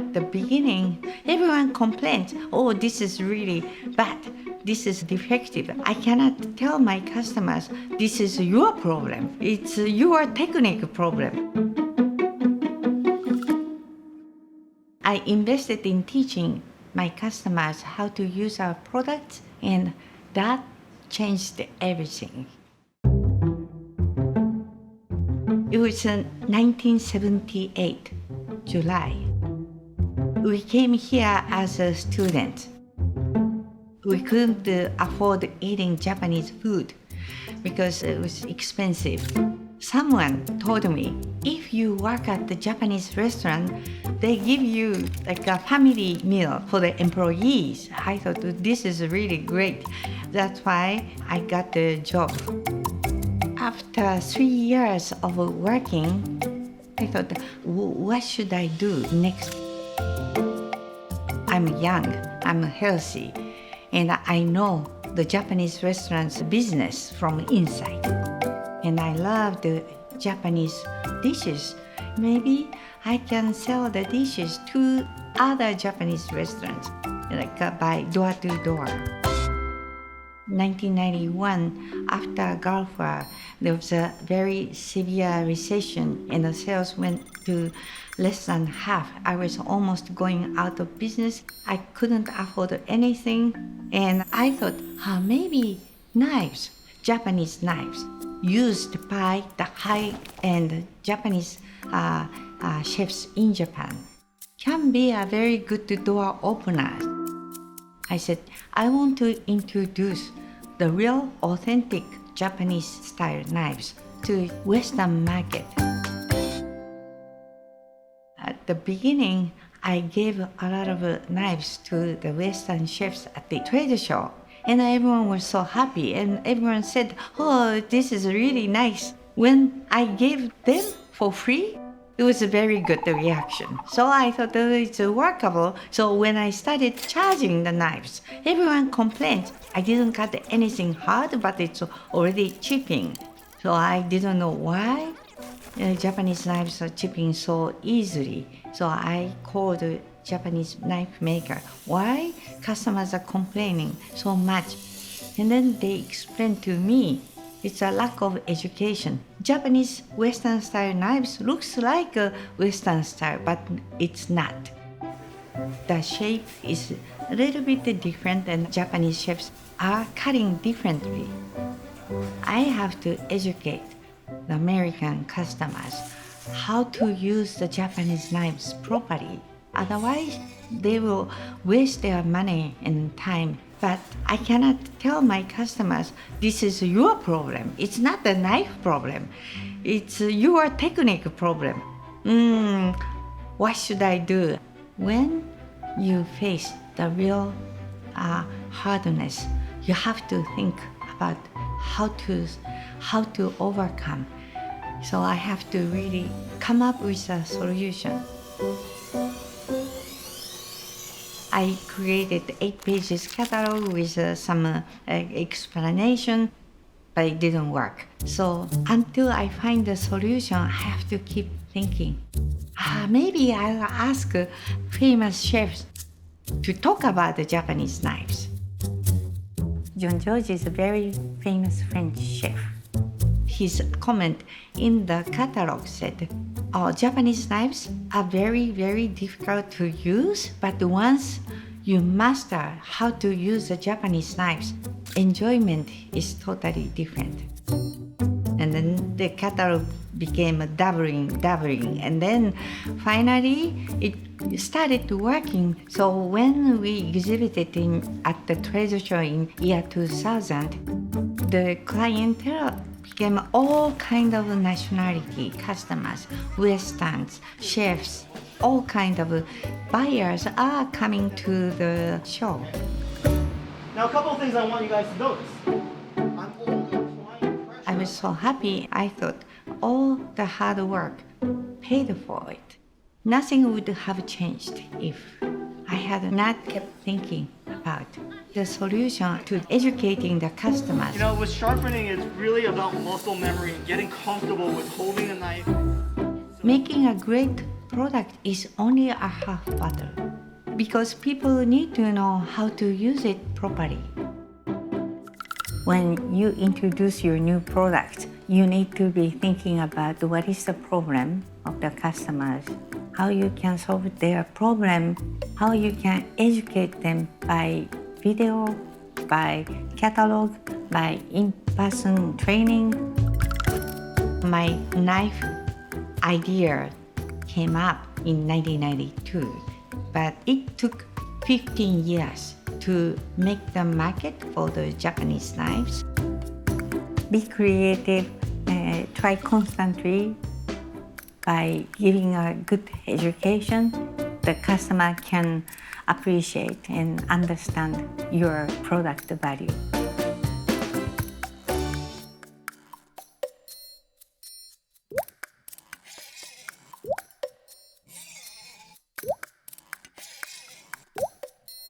At the beginning, everyone complains, oh, this is really bad. This is defective. I cannot tell my customers, this is your problem. It's your technique problem. I invested in teaching my customers how to use our products, and that changed everything. It was 1978, July. We came here as a student. We couldn't afford eating Japanese food because it was expensive. Someone told me, if you work at the Japanese restaurant, they give you like a family meal for the employees. I thought this is really great. That's why I got the job. After 3 years of working, I thought, what should I do next? I'm young, I'm healthy, and I know the Japanese restaurant's business from inside. And I love the Japanese dishes. Maybe I can sell the dishes to other Japanese restaurants, like by door to door. 1991, after Gulf War, there was a very severe recession and the sales went to less than half. I was almost going out of business. I couldn't afford anything. And I thought, maybe knives, Japanese knives, used by the high-end Japanese chefs in Japan, can be a very good door opener. I said, I want to introduce the real, authentic Japanese-style knives to Western market. At the beginning, I gave a lot of knives to the Western chefs at the trade show. And everyone was so happy, and everyone said, oh, this is really nice. When I gave them for free, it was a very good reaction. So I thought it's workable. So when I started charging the knives, everyone complained. I didn't cut anything hard, but it's already chipping. So I didn't know why Japanese knives are chipping so easily. So I called the Japanese knife maker, why customers are complaining so much? And then they explained to me, it's a lack of education. Japanese Western style knives looks like a Western style, but it's not. The shape is a little bit different and Japanese chefs are cutting differently. I have to educate the American customers how to use the Japanese knives properly. Otherwise, they will waste their money and time. But I cannot tell my customers, this is your problem. It's not the knife problem. It's your technique problem. What should I do? When you face the real hardness, you have to think about how to overcome. So I have to really come up with a solution. I created 8 pages catalog with some explanation, but it didn't work. So until I find the solution, I have to keep thinking. Maybe I'll ask famous chefs to talk about the Japanese knives. Jean-Georges is a very famous French chef. His comment in the catalog said, Japanese knives are very, very difficult to use, but once you master how to use the Japanese knives, enjoyment is totally different. And then the catalog became doubling, and then finally it started working. So when we exhibited at the trade show in year 2000, the clientele became all kind of nationality customers, Westerns, chefs, all kind of buyers are coming to the show. Now a couple of things I want you guys to notice. I'm only applying pressure. I was so happy. I thought all the hard work paid for it. Nothing would have changed if I had not kept thinking about the solution to educating the customers. You know, with sharpening, it's really about muscle memory and getting comfortable with holding a knife. Making a great product is only a half battle because people need to know how to use it properly. When you introduce your new product, you need to be thinking about what is the problem of the customers, how you can solve their problem, how you can educate them by video, by catalog, by in-person training. My knife idea came up in 1992, but it took 15 years to make the market for the Japanese knives. Be creative, try constantly. By giving a good education, the customer can appreciate and understand your product value.